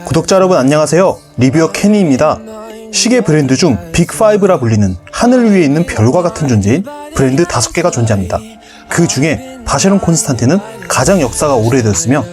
구독자 여러분 안녕하세요. 리뷰어 케니입니다. 시계 브랜드 중 빅5라 불리는 하늘 위에 있는 별과 같은 존재인 브랜드 5개가 존재합니다. 그 중에 바쉐론 콘스탄틴은 가장 역사가 오래되었으며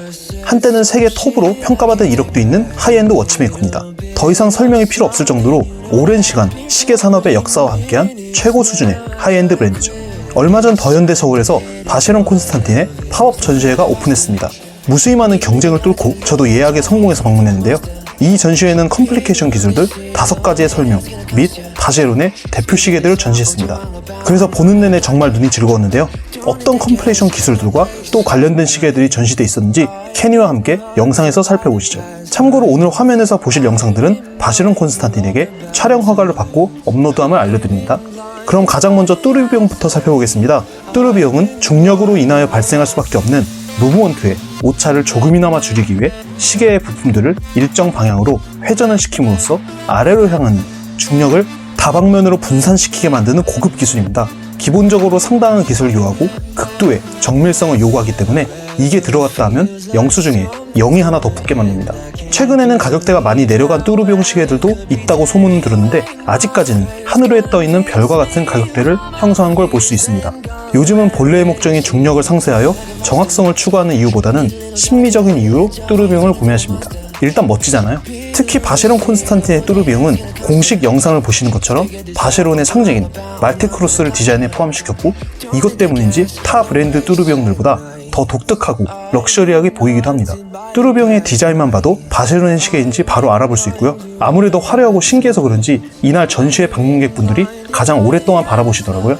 한때는 세계 톱으로 평가받은 이력도 있는 하이엔드 워치메이커입니다. 더 이상 설명이 필요 없을 정도로 오랜 시간 시계 산업의 역사와 함께한 최고 수준의 하이엔드 브랜드죠. 얼마 전 더현대 서울에서 바쉐론 콘스탄틴의 팝업 전시회가 오픈했습니다. 무수히 많은 경쟁을 뚫고 저도 예약에 성공해서 방문했는데요. 이 전시회는 컴플리케이션 기술들 5가지의 설명 및 바쉐론의 대표 시계들을 전시했습니다. 그래서 보는 내내 정말 눈이 즐거웠는데요. 어떤 컴플리케이션 기술들과 또 관련된 시계들이 전시되어 있었는지 케니와 함께 영상에서 살펴보시죠. 참고로 오늘 화면에서 보실 영상들은 바쉐론 콘스탄틴에게 촬영 허가를 받고 업로드함을 알려드립니다. 그럼 가장 먼저 뚜르비용부터 살펴보겠습니다. 뚜르비용은 중력으로 인하여 발생할 수밖에 없는 무브먼트의 오차를 조금이나마 줄이기 위해 시계의 부품들을 일정 방향으로 회전을 시킴으로써 아래로 향하는 중력을 다방면으로 분산시키게 만드는 고급 기술입니다. 기본적으로 상당한 기술을 요하고 극도의 정밀성을 요구하기 때문에 이게 들어갔다 하면 영수증에 0이 하나 더 붙게 만듭니다. 최근에는 가격대가 많이 내려간 뚜르비용 시계들도 있다고 소문은 들었는데 아직까지는 하늘에 떠있는 별과 같은 가격대를 형성한 걸 볼 수 있습니다. 요즘은 본래의 목적인 중력을 상쇄하여 정확성을 추구하는 이유보다는 심미적인 이유로 뚜르비용을 구매하십니다. 일단 멋지잖아요. 특히 바쉐론 콘스탄틴의 뚜르비용은 공식 영상을 보시는 것처럼 바쉐론의 상징인 말테크로스를 디자인에 포함시켰고 이것 때문인지 타 브랜드 뚜르비용들보다 더 독특하고 럭셔리하게 보이기도 합니다. 뚜르비용의 디자인만 봐도 바쉐론의 시계인지 바로 알아볼 수 있고요. 아무래도 화려하고 신기해서 그런지 이날 전시회 방문객분들이 가장 오랫동안 바라보시더라고요.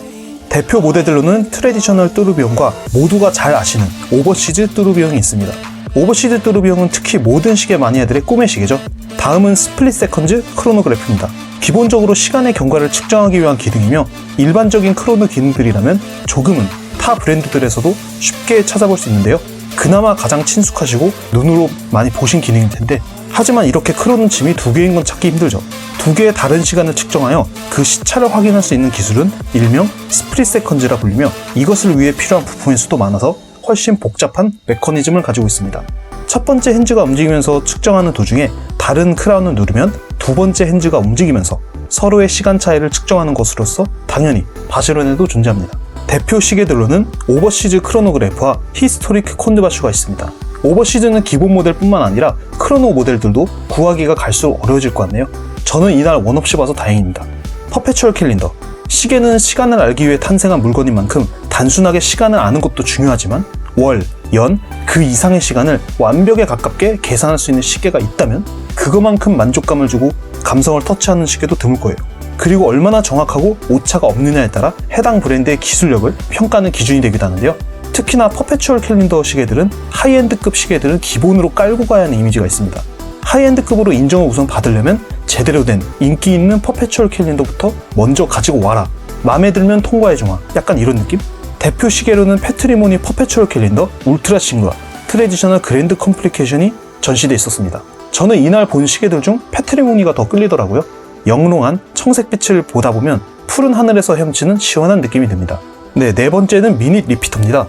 대표 모델들로는 트레디셔널 뚜르비용과 모두가 잘 아시는 오버시즈 뚜르비용이 있습니다. 오버시즈 뚜르비용은 특히 모든 시계 마니아들의 꿈의 시계죠. 다음은 스플릿 세컨즈 크로노그래프입니다. 기본적으로 시간의 경과를 측정하기 위한 기능이며 일반적인 크로노 기능들이라면 조금은 타 브랜드들에서도 쉽게 찾아볼 수 있는데요. 그나마 가장 친숙하시고 눈으로 많이 보신 기능일 텐데 하지만 이렇게 크로노 침이 2개인 건 찾기 힘들죠. 2개의 다른 시간을 측정하여 그 시차를 확인할 수 있는 기술은 일명 스플릿 세컨즈라 불리며 이것을 위해 필요한 부품의 수도 많아서 훨씬 복잡한 메커니즘을 가지고 있습니다. 첫 번째 핸즈가 움직이면서 측정하는 도중에 다른 크라운을 누르면 두 번째 핸즈가 움직이면서 서로의 시간 차이를 측정하는 것으로서 당연히 바쉐론에도 존재합니다. 대표 시계들로는 오버시즈 크로노그래프와 히스토리크 콘드바슈가 있습니다. 오버시즈는 기본 모델뿐만 아니라 크로노 모델들도 구하기가 갈수록 어려워질 것 같네요. 저는 이날 원 없이 봐서 다행입니다. 퍼페추얼 캘린더. 시계는 시간을 알기 위해 탄생한 물건인 만큼 단순하게 시간을 아는 것도 중요하지만 월, 연, 그 이상의 시간을 완벽에 가깝게 계산할 수 있는 시계가 있다면 그것만큼 만족감을 주고 감성을 터치하는 시계도 드물 거예요. 그리고 얼마나 정확하고 오차가 없느냐에 따라 해당 브랜드의 기술력을 평가하는 기준이 되기도 하는데요. 특히나 퍼페추얼 캘린더 시계들은 하이엔드급 시계들은 기본으로 깔고 가야 하는 이미지가 있습니다. 하이엔드급으로 인정을 우선 받으려면 제대로 된 인기 있는 퍼페추얼 캘린더부터 먼저 가지고 와라. 마음에 들면 통과해줘마. 약간 이런 느낌? 대표 시계로는 패트리모니 퍼페추얼 캘린더, 울트라 싱글라, 트레디셔널 그랜드 컴플리케이션이 전시되어 있었습니다. 저는 이날 본 시계들 중 패트리모니가 더 끌리더라고요. 영롱한 청색빛을 보다 보면 푸른 하늘에서 헤엄치는 시원한 느낌이 듭니다. 네 번째는 미닛 리피터입니다.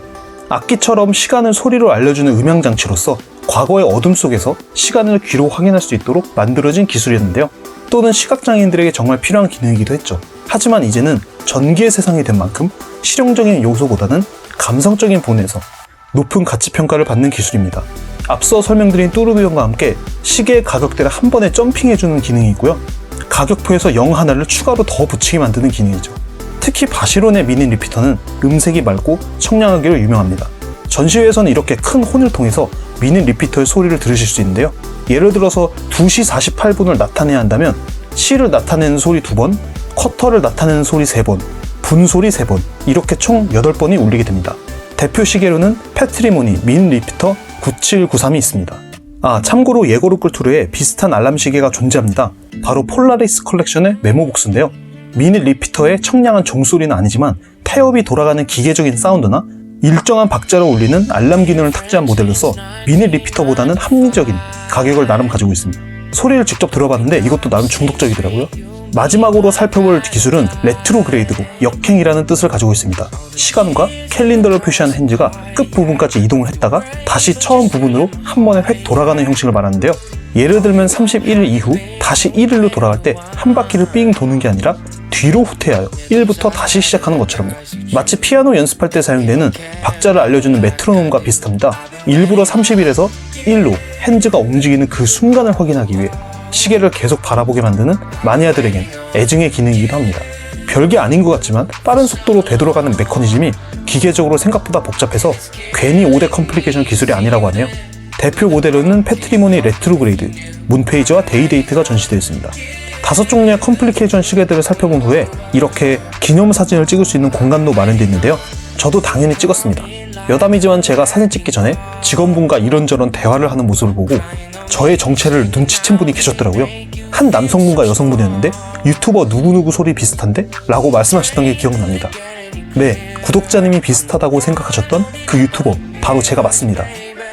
악기처럼 시간을 소리로 알려주는 음향장치로서 과거의 어둠 속에서 시간을 귀로 확인할 수 있도록 만들어진 기술이었는데요. 또는 시각장애인들에게 정말 필요한 기능이기도 했죠. 하지만 이제는 전기의 세상이 된 만큼 실용적인 요소보다는 감성적인 본에서 높은 가치평가를 받는 기술입니다. 앞서 설명드린 뚜르비용과 함께 시계의 가격대를 한 번에 점핑해주는 기능이 있고요. 가격표에서 0 하나를 추가로 더 붙이게 만드는 기능이죠. 특히 바쉐론의 미닛 리피터는 음색이 맑고 청량하기로 유명합니다. 전시회에서는 이렇게 큰 혼을 통해서 미닛 리피터의 소리를 들으실 수 있는데요. 예를 들어서 2시 48분을 나타내야 한다면 시를 나타내는 소리 2번, 쿼터를 나타내는 소리 3번, 분소리 3번 이렇게 총 8번이 울리게 됩니다. 대표 시계로는 패트리모니 미닛 리피터 9793이 있습니다. 참고로 예고르 꿀투르에 비슷한 알람 시계가 존재합니다. 바로 폴라리스 컬렉션의 메모복스인데요. 미닛 리피터의 청량한 종소리는 아니지만 태엽이 돌아가는 기계적인 사운드나 일정한 박자를 울리는 알람 기능을 탑재한 모델로서 미닛 리피터보다는 합리적인 가격을 나름 가지고 있습니다. 소리를 직접 들어봤는데 이것도 나름 중독적이더라고요. 마지막으로 살펴볼 기술은 레트로그레이드고 역행이라는 뜻을 가지고 있습니다. 시간과 캘린더를 표시한 핸즈가 끝부분까지 이동을 했다가 다시 처음 부분으로 한 번에 획 돌아가는 형식을 말하는데요. 예를 들면 31일 이후 다시 1일로 돌아갈 때 한 바퀴를 삥 도는 게 아니라 뒤로 후퇴하여 1부터 다시 시작하는 것처럼요. 마치 피아노 연습할 때 사용되는 박자를 알려주는 메트로놈과 비슷합니다. 일부러 30일에서 1로 핸즈가 움직이는 그 순간을 확인하기 위해 시계를 계속 바라보게 만드는 마니아들에겐 애증의 기능이기도 합니다. 별게 아닌 것 같지만 빠른 속도로 되돌아가는 메커니즘이 기계적으로 생각보다 복잡해서 괜히 5대 컴플리케이션 기술이 아니라고 하네요. 대표 모델로는 패트리모니 레트로그레이드, 문페이지와 데이데이트가 전시되어 있습니다. 5종류의 컴플리케이션 시계들을 살펴본 후에 이렇게 기념사진을 찍을 수 있는 공간도 마련되어 있는데요. 저도 당연히 찍었습니다. 여담이지만 제가 사진 찍기 전에 직원분과 이런저런 대화를 하는 모습을 보고 저의 정체를 눈치챈 분이 계셨더라고요. 한 남성분과 여성분이었는데 유튜버 누구누구 소리 비슷한데? 라고 말씀하셨던 게 기억납니다. 네, 구독자님이 비슷하다고 생각하셨던 그 유튜버 바로 제가 맞습니다.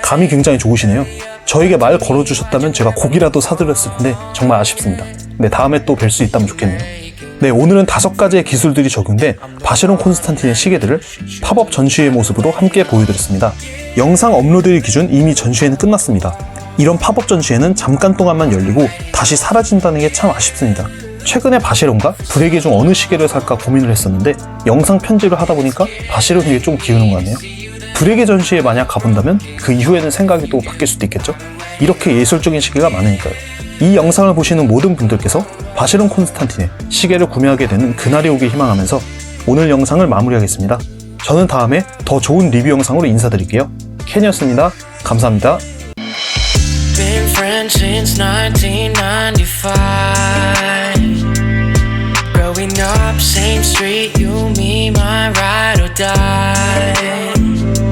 감이 굉장히 좋으시네요. 저에게 말 걸어주셨다면 제가 고기라도 사드렸을 텐데 정말 아쉽습니다. 네, 다음에 또 뵐 수 있다면 좋겠네요. 네, 오늘은 5가지의 기술들이 적용된 바쉐론 콘스탄틴의 시계들을 팝업 전시회 모습으로 함께 보여드렸습니다. 영상 업로드일 기준 이미 전시회는 끝났습니다. 이런 팝업 전시회는 잠깐 동안만 열리고 다시 사라진다는 게 참 아쉽습니다. 최근에 바쉐론과 브레게 중 어느 시계를 살까 고민을 했었는데 영상 편집을 하다 보니까 바쉐론에게 좀 기우는 거 같네요. 브레게 전시에 만약 가본다면 그 이후에는 생각이 또 바뀔 수도 있겠죠? 이렇게 예술적인 시계가 많으니까요. 이 영상을 보시는 모든 분들께서 바쉐론 콘스탄틴의 시계를 구매하게 되는 그날이 오길 희망하면서 오늘 영상을 마무리하겠습니다. 저는 다음에 더 좋은 리뷰 영상으로 인사드릴게요. 켄이었습니다. 감사합니다. Been friends since 1995. Growing up, same street, you, me, my ride or die.